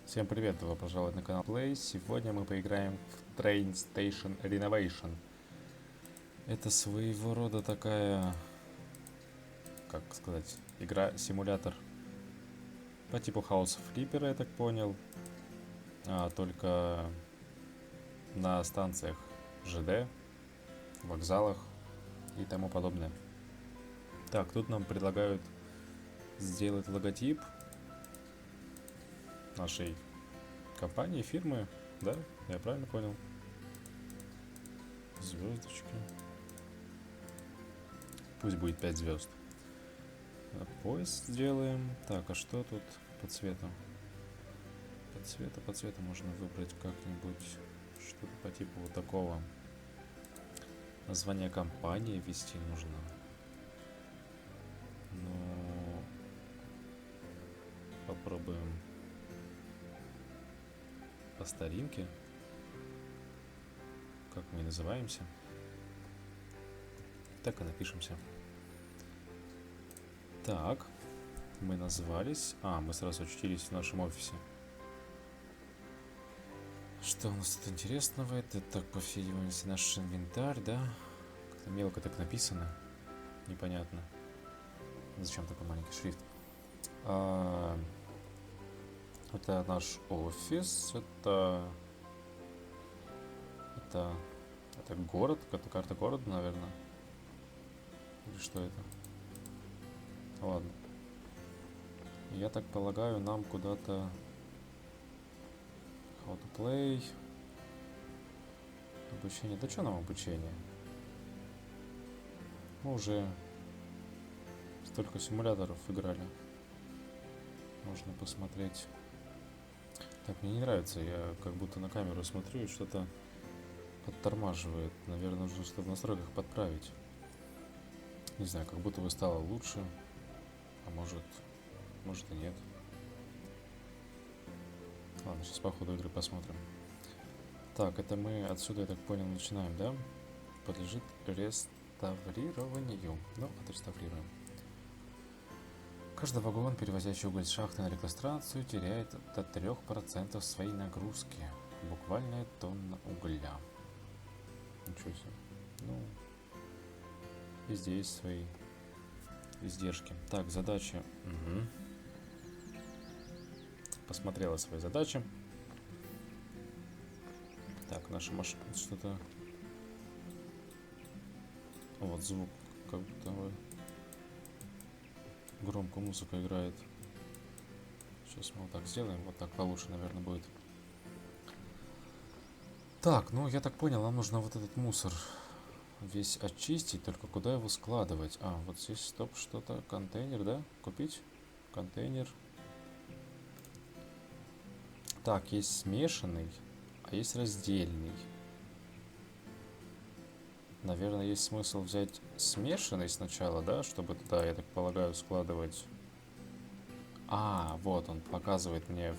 Всем привет, добро пожаловать на канал Play. Сегодня мы поиграем в Train Station Renovation. Это своего рода такая, как сказать, игра-симулятор по типу House Flipper, я так понял. Только на станциях ЖД, вокзалах и тому подобное. Так, тут нам предлагают сделать логотип нашей компании, фирмы, да? Я правильно понял? Звездочки. Пусть будет 5 звезд. Поезд сделаем. Так, а что тут по цвету? По цвету можно выбрать как-нибудь что-то по типу вот такого. Название компании ввести нужно. Ну, попробуем по старинке. Как мы и называемся. Так и напишемся. Так, мы назвались. Мы сразу очутились в нашем офисе. Что у нас тут интересного? Это так, по всей видимости, наш инвентарь, да? Как-то мелко так написано. Непонятно. Зачем такой маленький шрифт? Это наш офис. Это город. Это карта города, наверное. Или что это? Ладно. Я так полагаю, нам куда-то... How to play. Обучение. Да что нам обучение? Мы уже столько симуляторов играли. Можно посмотреть. Так, мне не нравится. Я как будто на камеру смотрю и что-то подтормаживает. Наверное, нужно что-то в настройках подправить. Не знаю, как будто бы стало лучше. А может и нет. Ладно, сейчас по ходу игры посмотрим. Так, это мы отсюда, я так понял, начинаем, да? Подлежит реставрированию. Ну, отреставрируем. Каждый вагон, перевозящий уголь с шахты на электростанцию, теряет до 3% своей нагрузки. Буквальная тонна угля. Ничего себе. Ну, везде есть свои издержки. Так, задачи. Угу. Посмотрела свои задачи. Так, наша машина что-то... Вот звук, как будто бы громко музыка играет. Сейчас мы вот так сделаем. Вот так получше, наверное, будет. Так, ну я так понял, нам нужно вот этот мусор весь очистить. Только куда его складывать? Вот здесь, стоп, что-то. Контейнер, да? Купить? Контейнер. Так, есть смешанный, а есть раздельный. Наверное, есть смысл взять смешанный сначала, да? Чтобы туда, я так полагаю, складывать... Вот он показывает мне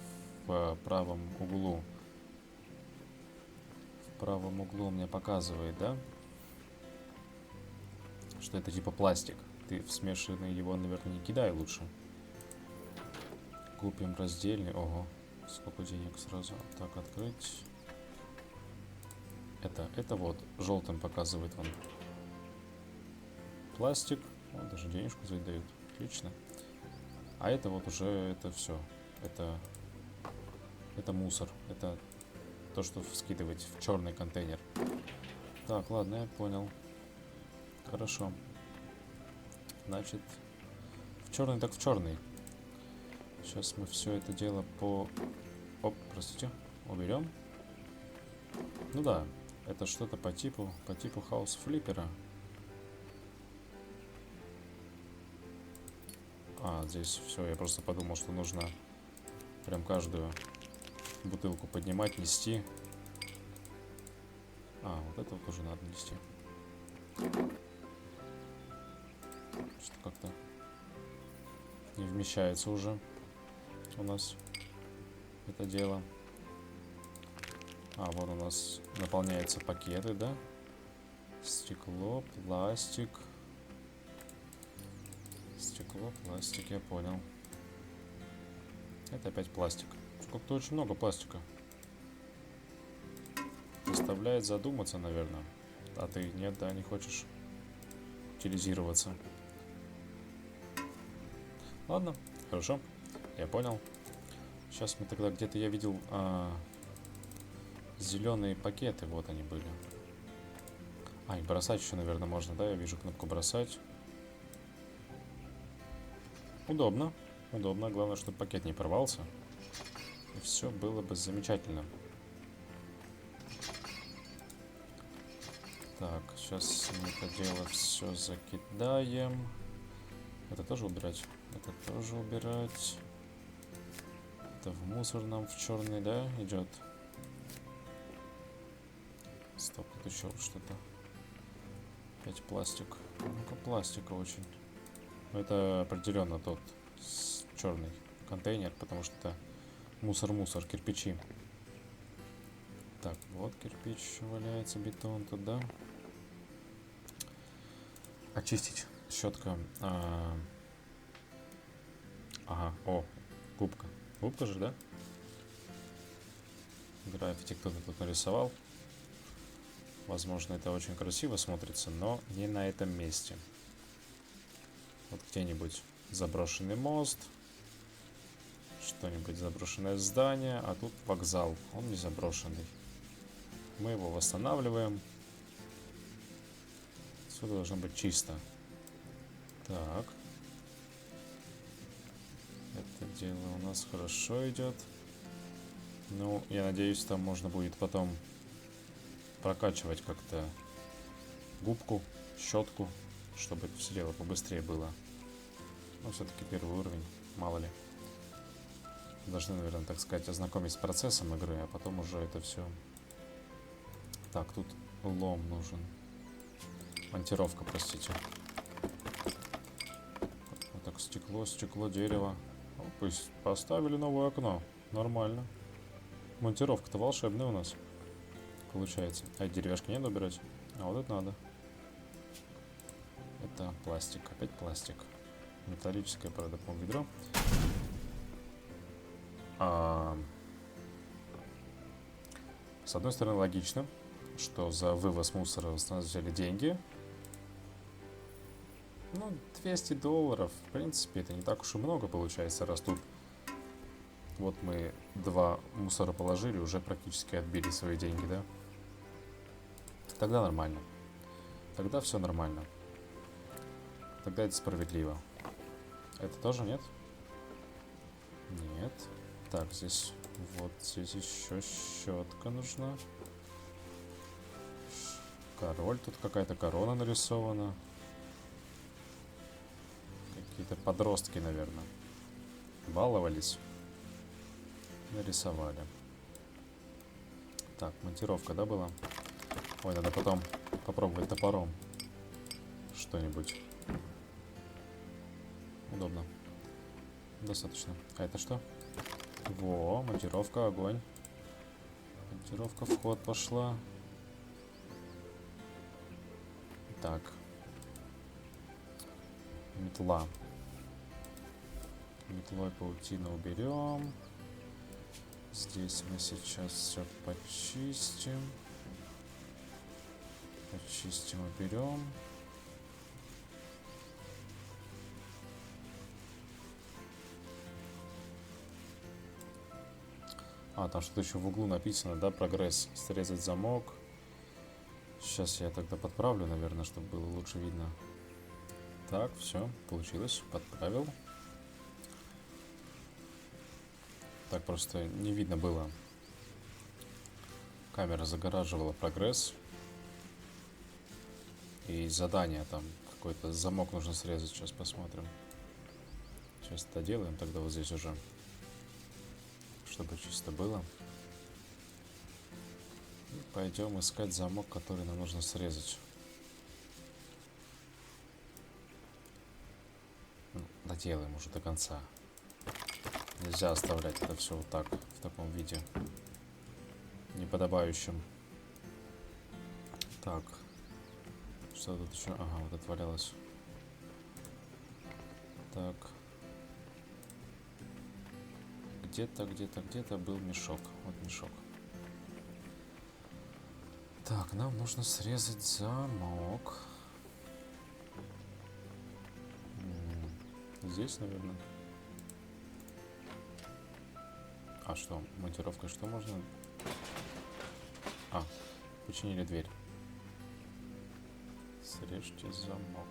в правом углу. В правом углу мне показывает, да? Что это типа пластик. Ты в смешанный его, наверное, не кидай лучше. Купим раздельный. Ого, сколько денег сразу. Так, открыть. Это вот желтым показывает он. Пластик. Вот, даже денежку за это дают. Отлично. А это вот уже, это все. Это мусор. Это то, что скидывать в черный контейнер. Так, ладно, я понял. Хорошо. Значит, в черный так в черный. Сейчас мы все это дело уберем. Ну да, это что-то по типу House Flipper. Здесь все, я просто подумал, что нужно прям каждую бутылку поднимать, нести. Вот это вот тоже надо нести. Что как-то не вмещается уже у нас это дело. Вот у нас наполняются пакеты, да? Стекло, пластик. Стекло, пластик, я понял. Это опять пластик. Как-то очень много пластика. Заставляет задуматься, наверное. А ты нет, да, не хочешь утилизироваться. Ладно, хорошо, я понял. Сейчас мы тогда где-то я видел зеленые пакеты, вот они были. И бросать еще, наверное, можно, да? Я вижу кнопку бросать. Удобно, удобно. Главное, чтобы пакет не порвался. И все было бы замечательно. Так, сейчас мы это дело все закидаем. Это тоже убирать? Это тоже убирать. Это в мусор нам в черный, да, идет? Стоп, тут еще что-то. Опять пластик. Ну-ка, пластика очень. Это определенно тот черный контейнер, потому что это мусор, кирпичи. Так, вот кирпич валяется, бетон туда. Очистить. Щетка. Ага, губка. Губка же, да? Граффити кто-то тут нарисовал. Возможно, это очень красиво смотрится, но не на этом месте. Вот где-нибудь заброшенный мост, что-нибудь заброшенное здание, а тут вокзал, он не заброшенный. Мы его восстанавливаем. Все должно быть чисто. Так. Это дело у нас хорошо идет. Ну, я надеюсь, там можно будет потом прокачивать как-то губку, щетку, чтобы это все дело побыстрее было. Но все-таки первый уровень, мало ли. Должны, наверное, так сказать, ознакомить с процессом игры, а потом уже это все. Так, тут лом нужен. Монтировка, простите. Вот так, стекло, дерево. Пусть поставили новое окно. Нормально. Монтировка-то волшебная у нас получается. А деревяшки не надо убирать? А вот это надо. Это пластик. Опять пластик. Металлическое, правда, по-моему, ведро. С одной стороны, логично, что за вывоз мусора взяли деньги. Ну, $200, в принципе, это не так уж и много получается, раз тут вот мы 2 мусора положили, уже практически отбили свои деньги, да? Тогда нормально. Тогда все нормально. Тогда это справедливо. Это тоже нет? Нет. Так, здесь вот здесь еще щетка нужна. Король, тут какая-то корона нарисована. Какие-то подростки, наверное. Баловались. Нарисовали. Так, монтировка, да, была? Ой, надо потом попробовать топором что-нибудь. Удобно. Достаточно. А это что? Во, монтировка, огонь. Монтировка, в ход пошла. Так. Метла. Метлой паутину уберем. Здесь мы сейчас все почистим. Почистим, уберем. Там что-то еще в углу написано, да, прогресс. Срезать замок. Сейчас я тогда подправлю, наверное, чтобы было лучше видно. Так, все, получилось. Подправил. Так просто не видно было. Камера загораживала прогресс. И задание там. Какой-то замок нужно срезать. Сейчас посмотрим. Сейчас это делаем тогда вот здесь уже. Чтобы чисто было. И пойдем искать замок, который нам нужно срезать. Доделаем уже до конца. Нельзя оставлять это все вот так, в таком виде. Неподобающем. Так. Что тут еще? Ага, вот отвалялось. Так. где-то был мешок. Вот мешок. Так, нам нужно срезать замок. Здесь, наверное. А что, монтировкой что можно? А, починили дверь. Срежьте замок.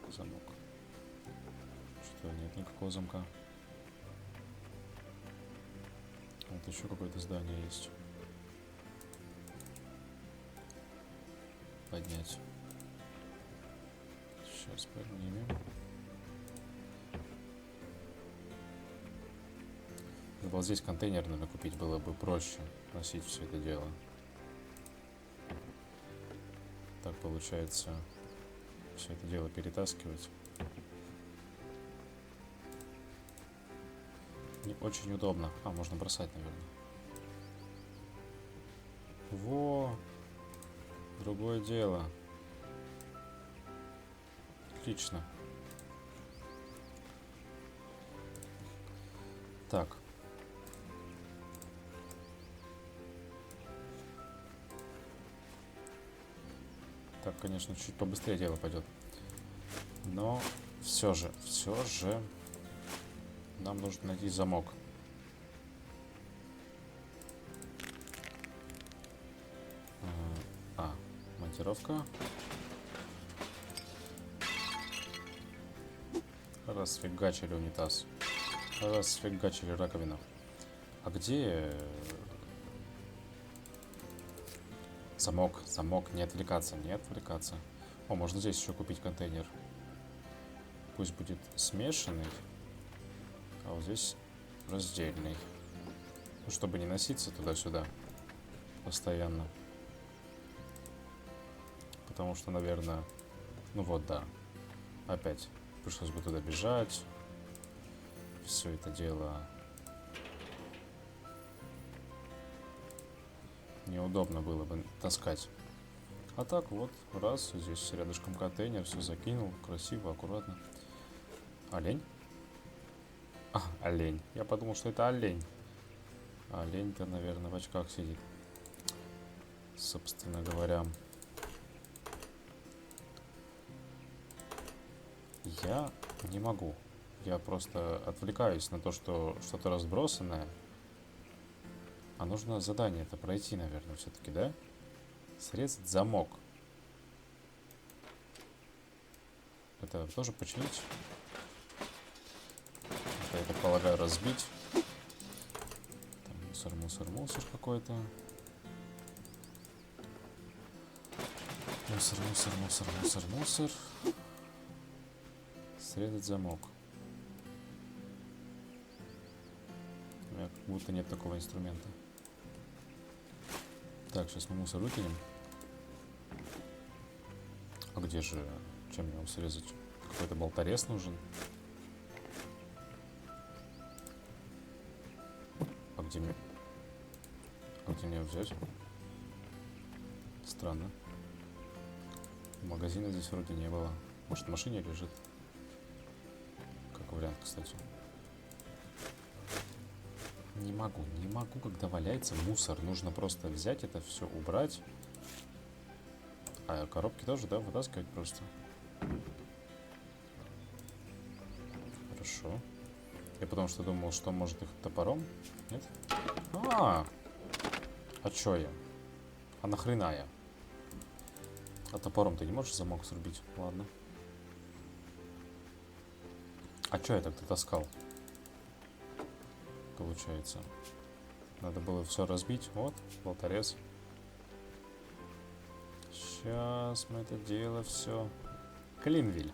Замок. Что, нет никакого замка. Вот еще какое-то здание есть. Поднять. Сейчас поднимем. Вот здесь контейнер, наверное, купить было бы проще носить все это дело. Так получается все это дело перетаскивать. Не очень удобно. А, можно бросать, наверное. Во! Другое дело. Отлично. Так. Так, конечно, чуть побыстрее дело пойдет. Но все же нам нужно найти замок. Монтировка. Расфигачили унитаз. Расфигачили раковину. А где замок? Замок, не отвлекаться, не отвлекаться. О, можно здесь еще купить контейнер. Пусть будет смешанный, а вот здесь раздельный. Ну, чтобы не носиться туда-сюда постоянно. Потому что, наверное, ну вот, да. Опять пришлось бы туда бежать. Все это дело неудобно было бы таскать. А так вот, раз, здесь рядышком контейнер, все закинул, красиво, аккуратно. Олень? А, олень. Я подумал, что это олень. Олень-то, наверное, в очках сидит. Собственно говоря. Я не могу. Я просто отвлекаюсь на то, что что-то разбросанное. А нужно задание это пройти, наверное, все-таки, да? Срезать замок. Это тоже починить? Это, я так полагаю, разбить. Там мусор какой-то. Мусор. Срезать замок. У меня как будто нет такого инструмента. Так, сейчас мы мусор выкинем. А где же... Чем мне его срезать? Какой-то болторез нужен. А где мне... А где мне его взять? Странно. Магазина здесь вроде не было. Может, в машине лежит? Как вариант, кстати. Не могу, когда валяется мусор. Нужно просто взять это все, убрать. А коробки тоже, да, вытаскивать просто. Хорошо. Я потому что думал, что может их топором. Нет? А чё я? А нахрена я? А топором ты не можешь замок срубить? Ладно. А чё я так-то таскал? Получается. Надо было все разбить. Вот, болторез. Сейчас мы это дело все. Клинвиль.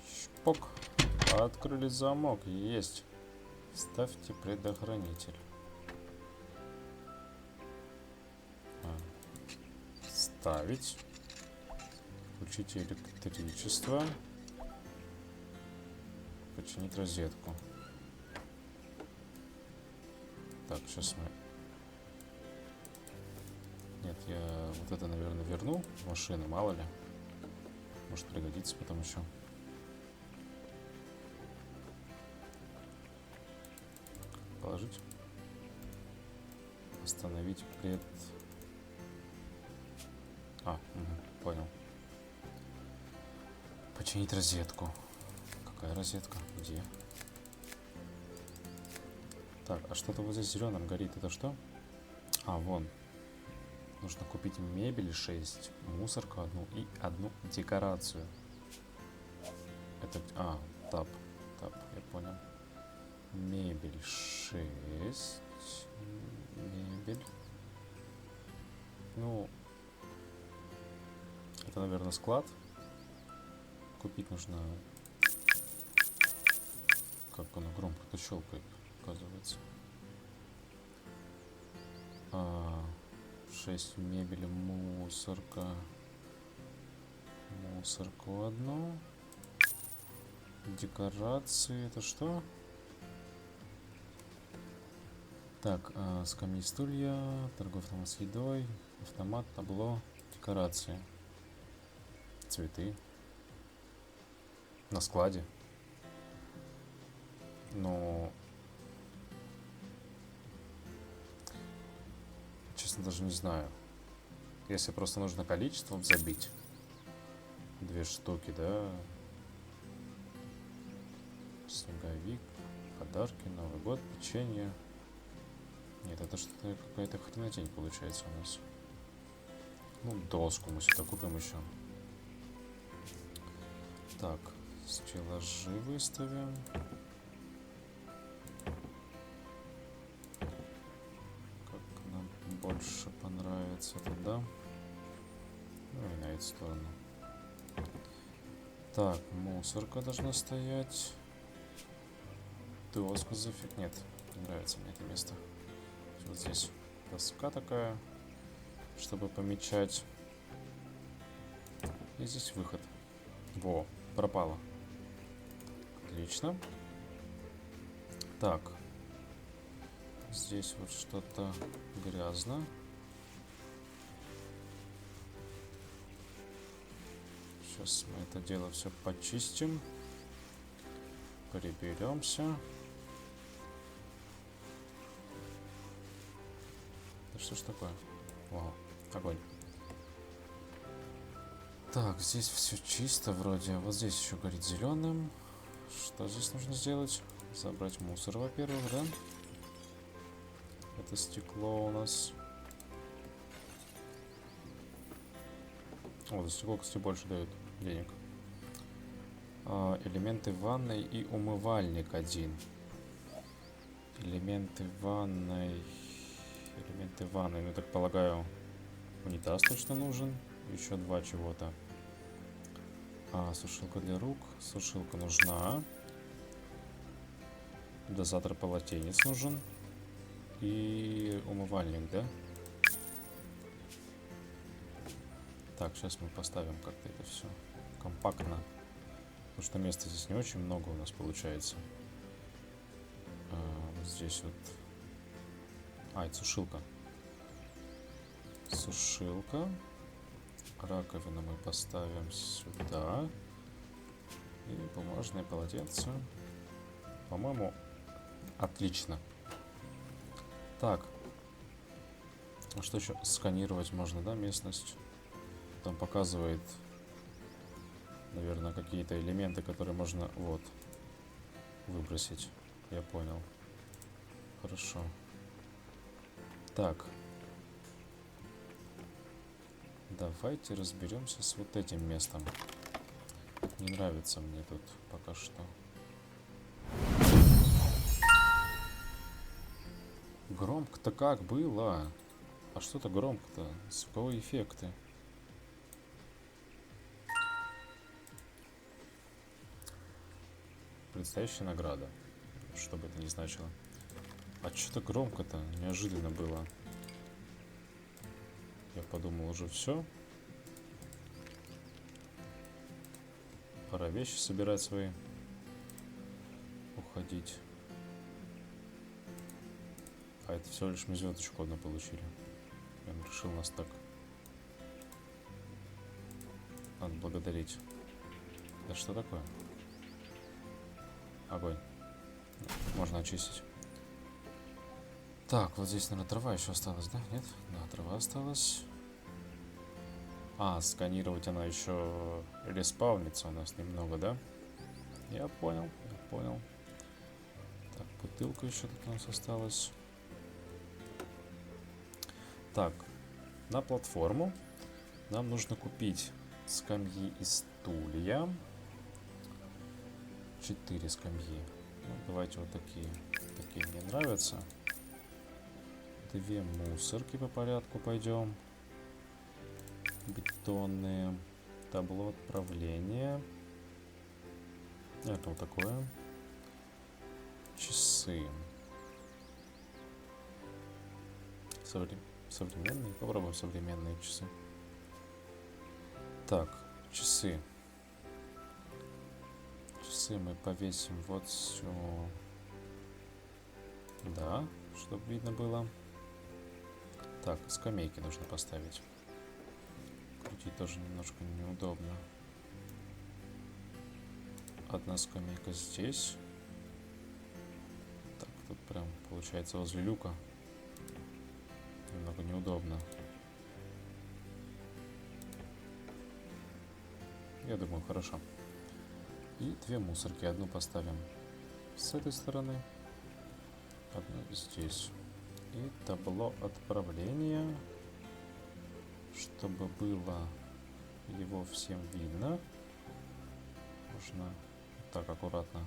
Шпок. Открыли замок. Есть. Ставьте предохранитель. Ставить. Включите электричество. Починить розетку. Так, сейчас мы... Нет, я вот это, наверное, верну в машину, мало ли. Может пригодится потом еще. Положить. Остановить пред... понял. Починить розетку. Какая розетка? Где? Так, а что-то вот здесь зеленым горит. Это что? А, вон. Нужно купить мебель 6, мусорку одну и одну декорацию. Это... тап, я понял. Мебель 6. Мебель. Ну, это, наверное, склад. Купить нужно... Как оно громко-то щелкает, оказывается. 6 мебели, мусорка. Мусорку одну. Декорации, это что? Так, скамьи, стулья, торговый с едой, автомат, табло, декорации. Цветы. На складе. Но... Честно, даже не знаю. Если просто нужно количеством забить. 2 штуки, да? Снеговик, подарки, Новый год, печенье. Нет, это что-то какая-то хренотень получается у нас. Ну, доску мы сюда купим еще. Так, стеллажи выставим. Как нам больше понравится туда. Ну и на эту сторону. Так, мусорка должна стоять. Доску зафиг. Нет, не нравится мне это место. Вот здесь доска такая, чтобы помечать. И здесь выход. Во, пропало. Отлично. Так. Здесь вот что-то грязно. Сейчас мы это дело все почистим. Приберемся. Да что ж такое? Вау, огонь. Так, здесь все чисто вроде. Вот здесь еще горит зеленым. Что здесь нужно сделать? Забрать мусор, во-первых, да? Это стекло у нас. О, за стекло, кстати, больше дают денег. Элементы ванной и умывальник один. Элементы ванной. Элементы ванной. Ну, так полагаю, унитаз точно нужен. Еще 2 чего-то. Сушилка для рук. Сушилка нужна. Дозатор полотенец нужен. И умывальник, да? Так, сейчас мы поставим как-то это все компактно. Потому что места здесь не очень много у нас получается. Вот здесь вот... это сушилка. Сушилка. Раковину мы поставим сюда. И бумажное полотенце. По-моему, отлично. Так. А что еще? Сканировать можно, да, местность? Там показывает, наверное, какие-то элементы, которые можно, вот, выбросить. Я понял. Хорошо. Так. Давайте разберемся с вот этим местом. Не нравится мне тут пока что. Громко-то как было? А что-то громко-то? Звуковые эффекты. Предстоящая награда. Что бы это ни значило. А что-то громко-то? Неожиданно было. Я подумал, уже все. Пора вещи собирать свои. Уходить. А это всего лишь мы звездочку одну получили. Он решил нас так отблагодарить. Да что такое? Огонь. Можно очистить. Так, вот здесь, наверное, трава еще осталась, да? Нет? Да, трава осталась. А, сканировать она еще респаунится у нас немного, да? Я понял, я понял. Так, бутылка еще тут у нас осталась. Так, на платформу нам нужно купить скамьи и стулья. 4 скамьи. Ну, давайте вот такие. Такие мне нравятся. 2 мусорки по порядку пойдем. Бетонные. Табло отправления. Это вот такое. Часы. Современные. Попробуем современные часы. Так, часы. Часы мы повесим вот сюда. Да, чтобы видно было. Так, скамейки нужно поставить. Крутить тоже немножко неудобно. Одна скамейка здесь. Так, тут прям получается возле люка. Немного неудобно. Я думаю, хорошо. И 2 мусорки. Одну поставим с этой стороны. Одну здесь. И табло отправления. Чтобы было его всем видно. Можно вот так аккуратно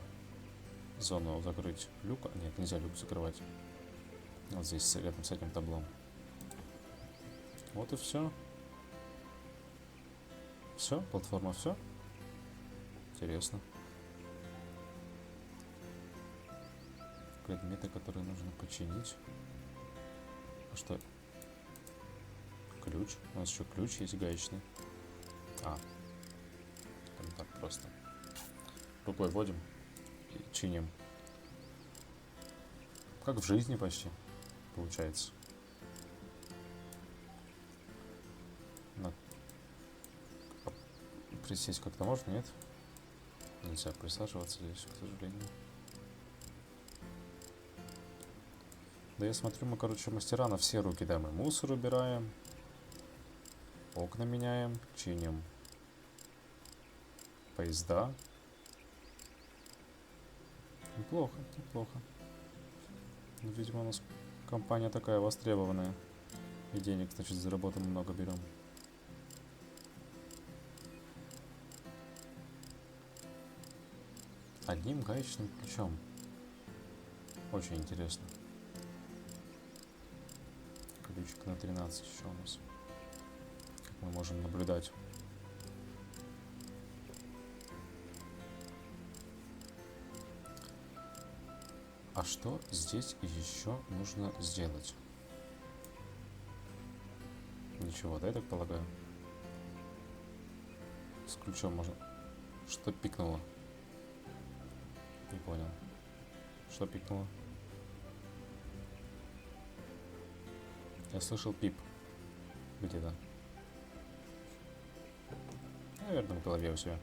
зону закрыть люка. Нет, нельзя люк закрывать. Вот здесь рядом с этим таблом. Вот и все. Все, платформа, все. Интересно. Предметы, которые нужно починить. А что? Ключ. У нас еще ключ есть гаечный. А. Там так просто. Рукой вводим и чиним. Как в жизни почти. Получается. Присесть как-то можно, нет? Нельзя присаживаться здесь, к сожалению. Да я смотрю, мы, короче, мастера на все руки, да, мы мусор убираем, окна меняем, чиним поезда. Неплохо, неплохо. Ну, видимо, у нас компания такая востребованная. И денег, значит, заработаем много берем. Одним гаечным ключом. Очень интересно. Ключик на 13 еще у нас. Как мы можем наблюдать. А что здесь еще нужно сделать? Ничего, да, я так полагаю? С ключом можно... Что пикнуло? Не понял. Что пикнуло? Я слышал пип. Где-то. Наверное, в голове у себя.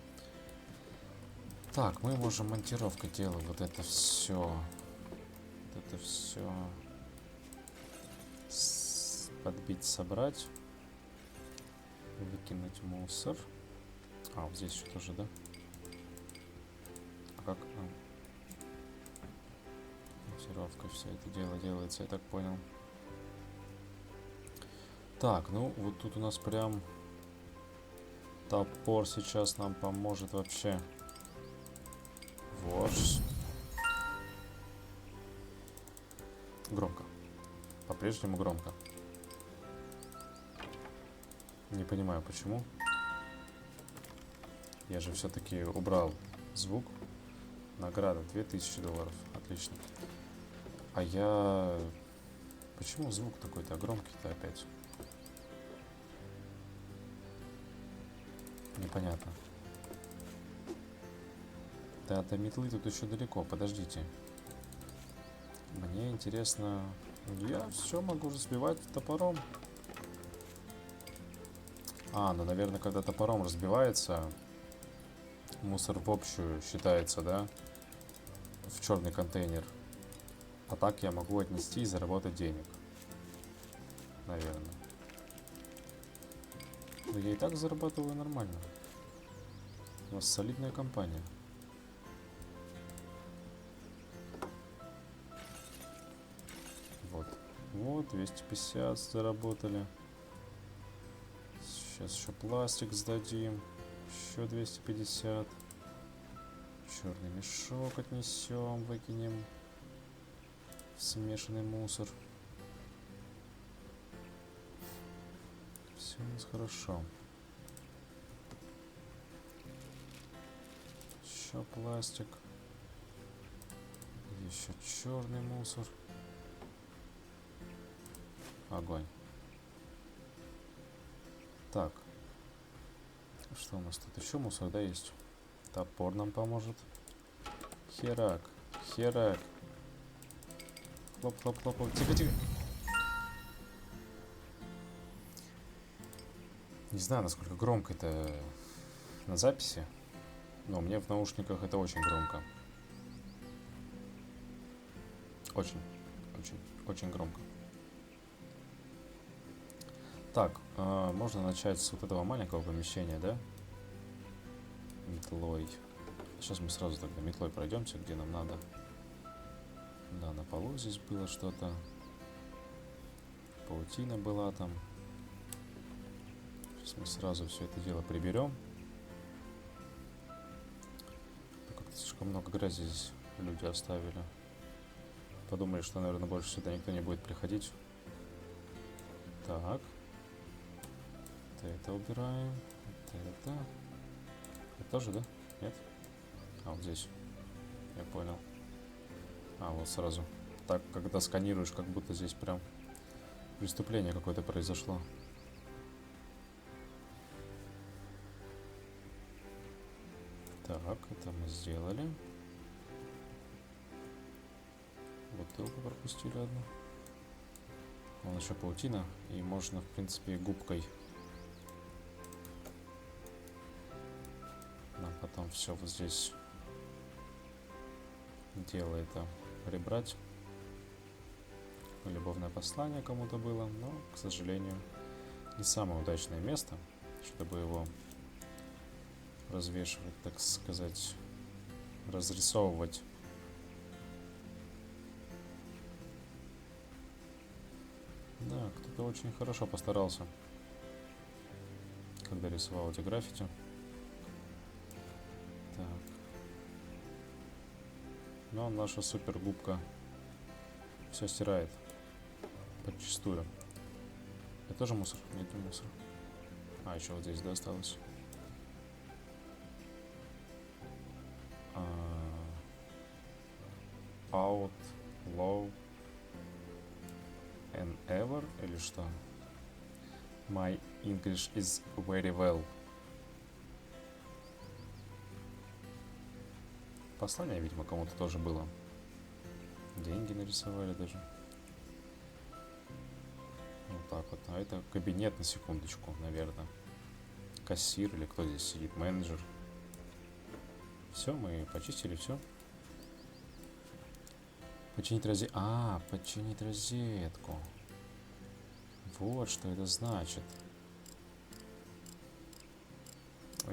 Так, мы можем монтировка делать вот это все. Вот это все. Подбить, собрать. Выкинуть мусор. А, вот здесь еще тоже, да? А как? Монтировка, все это дело делается, я так понял. Так, ну вот тут у нас прям топор сейчас нам поможет вообще. Вот. Громко. По-прежнему громко. Не понимаю, почему. Я же все-таки убрал звук. Награда $2000. Отлично. А я... Почему звук такой-то громкий-то опять? Непонятно. Да, до метлы тут еще далеко. Подождите. Мне интересно... Я все могу разбивать топором. А, ну, наверное, когда топором разбивается, мусор в общую считается, да? В черный контейнер. А так я могу отнести и заработать денег. Наверное. Но я и так зарабатываю нормально. У нас солидная компания. Вот. Вот, 250 заработали. Сейчас еще пластик сдадим. Еще 250. Черный мешок отнесем, выкинем в смешанный мусор. Все у нас хорошо. Еще пластик. Еще черный мусор. Огонь. Так. Что у нас тут еще мусор, да, есть? Топор нам поможет. Херак. Херак. Хлоп. Тихо. Не знаю, насколько громко это на записи, но мне в наушниках это очень громко. Очень громко. Так, можно начать с вот этого маленького помещения, да? Метлой. Сейчас мы сразу тогда метлой пройдемся, где нам надо. Да, на полу здесь было что-то. Паутина была там. Сейчас мы сразу все это дело приберем. Как-то слишком много грязи здесь люди оставили. Подумали, что, наверное, больше сюда никто не будет приходить. Так. Это убираем. Это. Это тоже, да? Нет? А, вот здесь. Я понял. А, вот сразу. Так, когда сканируешь, как будто здесь прям преступление какое-то произошло. Так, это мы сделали. Бутылку пропустили одну. Вон еще паутина. И можно, в принципе, губкой нам потом все вот здесь дело это прибрать. Любовное послание кому-то было, но, к сожалению, не самое удачное место, чтобы его развешивать, так сказать, разрисовывать. Да, кто-то очень хорошо постарался, когда рисовал эти граффити. Так. Но наша супер губка все стирает подчистую. Это тоже мусор? Нет, не мусор. А, еще вот здесь, да, осталось. Out, low and ever, или что? My English is very well. Послание, видимо, кому-то тоже было. Деньги нарисовали даже. Вот так вот. А это кабинет, на секундочку, наверное. Кассир или кто здесь сидит? Менеджер. Все, мы почистили все. Починить розетку. А, починить розетку. Вот что это значит.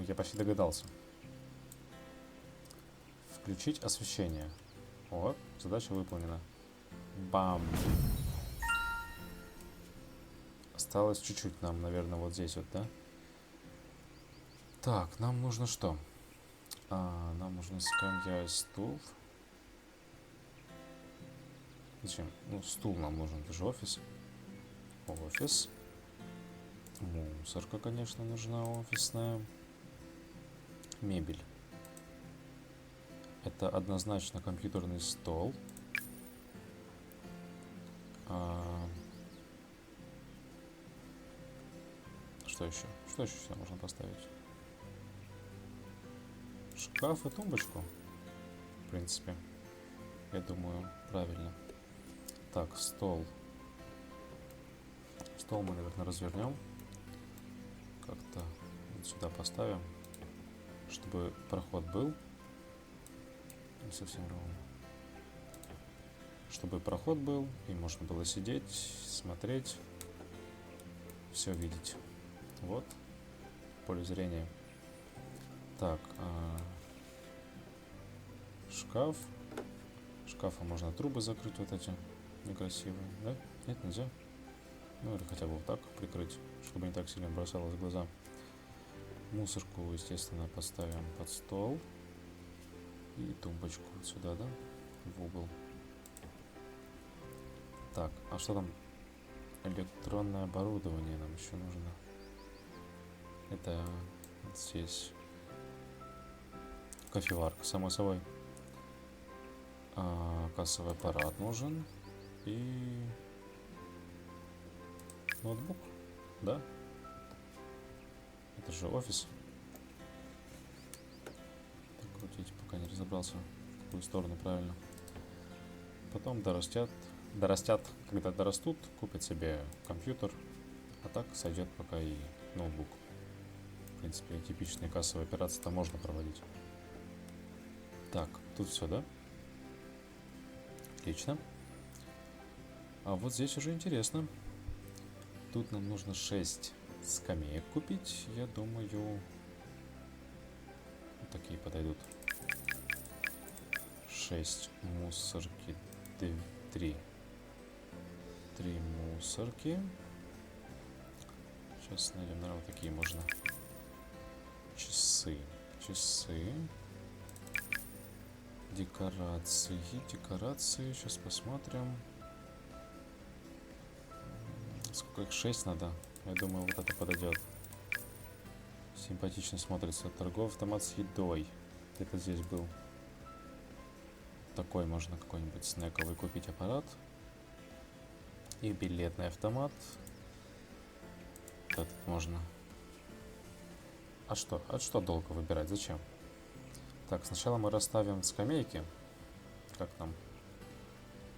Я почти догадался. Включить освещение. Вот, задача выполнена. Бам! Осталось чуть-чуть нам, наверное, вот здесь вот, да? Так, нам нужно что? Нам нужно скамья и стул. Зачем? Ну, стул нам нужен, это же офис. Офис. Мусорка, конечно, нужна офисная. Мебель. Это однозначно компьютерный стол. Что еще? Что еще сюда можно поставить? Шкаф и тумбочку. В принципе. Я думаю, правильно. Так, стол. Стол мы, наверное, развернем. Как-то вот сюда поставим, чтобы проход был. Не совсем ровно. чтобы проход был, и можно было сидеть, смотреть, все видеть. Вот, в поле зрения. Так, шкаф. Шкафом можно трубы закрыть вот эти некрасивые, да? Нет, нельзя? Ну или хотя бы вот так прикрыть, чтобы не так сильно бросалось в глаза. Мусорку, естественно, поставим под стол. И тумбочку вот сюда, да? В угол. Так, а что там? Электронное оборудование нам еще нужно. Это вот здесь. Кофеварка, само собой. Кассовый аппарат нужен. И ноутбук, да? Это же офис. Так, крутить, пока не разобрался, в какую сторону правильно. Потом дорастят, когда дорастут, купят себе компьютер, а так сойдет пока и ноутбук. В принципе, типичные кассовые операции-то можно проводить. Так, тут все, да? Отлично. А вот здесь уже интересно. Тут нам нужно 6 скамеек купить. Я думаю, вот такие подойдут. 6 мусорки, 3 мусорки. Сейчас найдем, наверное, вот такие можно. Часы. Декорации. Сейчас посмотрим. Сколько их? 6 надо. Я думаю, вот это подойдет. Симпатично смотрится. Торговый автомат с едой. Где-то здесь был. Такой можно какой-нибудь снековый купить аппарат. И билетный автомат. Вот этот можно. А что долго выбирать? Зачем? Так, сначала мы расставим скамейки. Как нам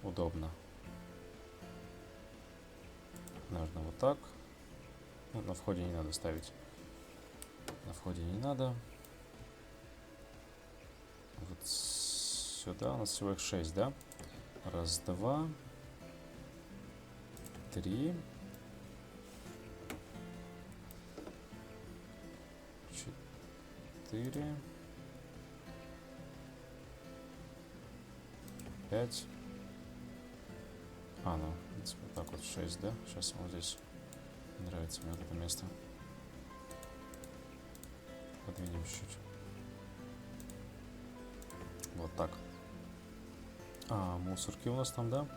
удобно. Наверное, вот так. Ну, на входе не надо ставить. На входе не надо. Вот сюда у нас всего их 6, да? 1, 2, 3, 4, 5. Ну, в принципе, вот так вот 6, да? Сейчас вот здесь нравится мне это место. Подвинем чуть-чуть. Вот так. Мусорки у нас там, да?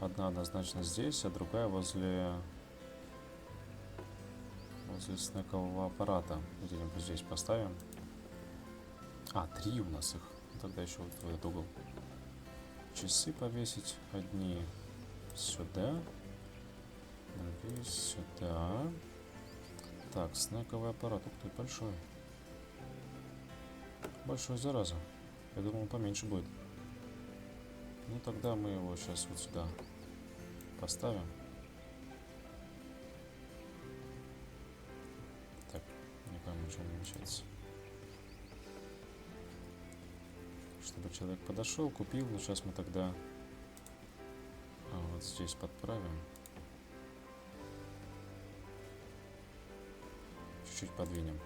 Одна однозначно здесь, а другая возле снекового аппарата. Где-нибудь здесь поставим. 3 у нас их. Тогда еще вот в этот угол. Часы повесить. Одни сюда. Другие сюда. Так, снековый аппарат. Ух ты, большой. Большой, зараза. Я думал, он поменьше будет. Ну, тогда мы его сейчас вот сюда поставим. Так, не пойму, ничего не мешается. Чтобы человек подошел, купил. Но сейчас мы тогда вот здесь подправим. Чуть-чуть подвинем.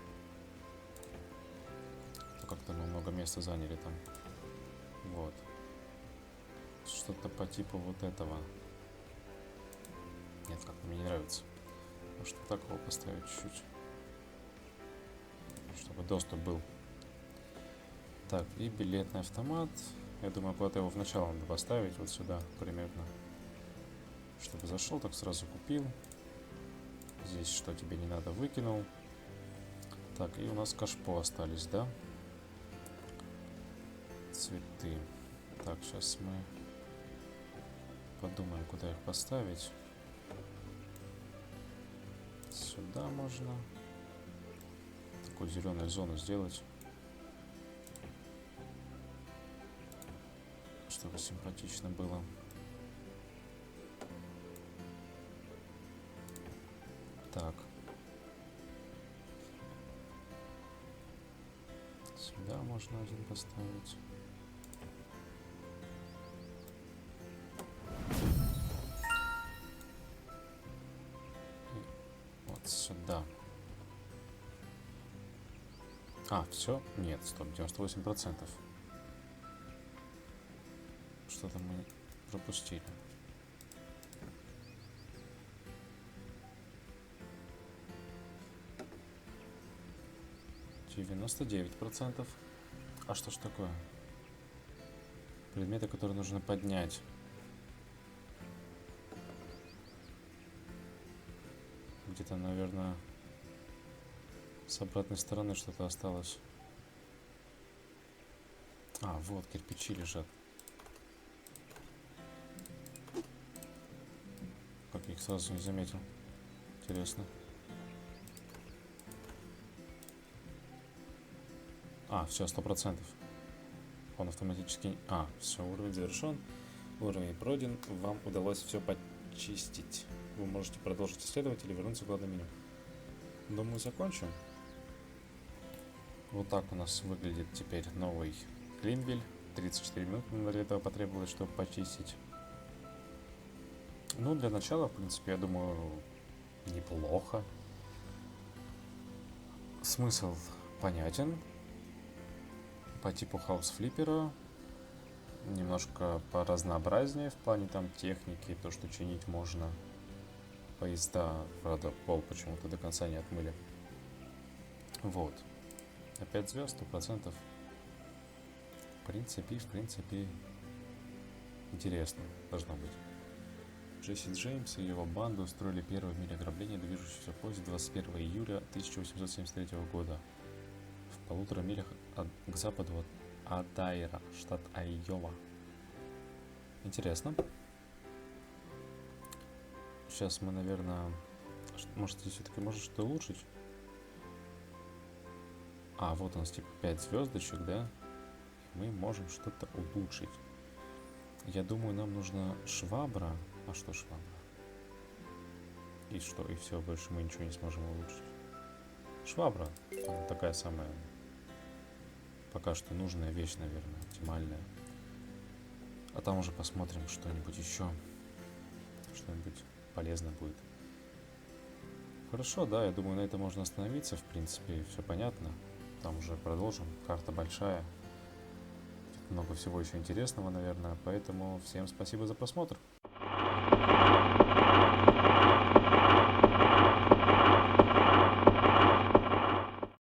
Как-то мы много места заняли там. Вот. Что-то по типу вот этого. Нет, как-то мне не нравится. Может, вот так его поставить чуть-чуть. Чтобы доступ был. Так, и билетный автомат. Я думаю, куда-то его в начало надо поставить. Вот сюда примерно. Чтобы зашел, так сразу купил. Здесь что тебе не надо, выкинул. Так, и у нас кашпо остались, да? Цветы. Так, сейчас мы подумаем, куда их поставить. Сюда можно такую зеленую зону сделать, чтобы симпатично было. Так. Сюда можно один поставить. А, все? Нет, стоп, 98%. Что-то мы пропустили. %. А что ж такое? Предметы, которые нужно поднять. Где-то, наверное, с обратной стороны что-то осталось. А, вот, кирпичи лежат. Как я их сразу не заметил. Интересно. А, все, 100%. Он автоматически... А, все, уровень завершен. Уровень пройден. Вам удалось все почистить. Вы можете продолжить исследовать или вернуться в главное меню. Думаю, закончу. Вот так у нас выглядит теперь новый Клинвиль. 34 минуты для этого потребовалось, чтобы почистить. Ну, для начала, в принципе, я думаю, неплохо. Смысл понятен. По типу хаус-флиппера. Немножко поразнообразнее в плане там техники, то, что чинить можно. Поезда, правда, пол почему-то до конца не отмыли. Вот. На 5 звезд, 100%. В принципе, интересно должно быть. Джесси Джеймс и его банда устроили первое в мире ограбление движущегося поезда 21 июля 1873 года в 1,5 милях к западу от Адайра, штат Айова. Интересно. Сейчас мы, наверное... Может, здесь все-таки можно что-то улучшить? А, вот у нас типа 5 звездочек, да? Мы можем что-то улучшить. Я думаю, нам нужна швабра. А что швабра? И что? И все, больше мы ничего не сможем улучшить. Швабра. Она такая самая... Пока что нужная вещь, наверное, оптимальная. А там уже посмотрим что-нибудь еще. Что-нибудь полезное будет. Хорошо, да, я думаю, на этом можно остановиться. В принципе, все понятно. Там уже продолжим. Карта большая. Много всего еще интересного, наверное. Поэтому всем спасибо за просмотр.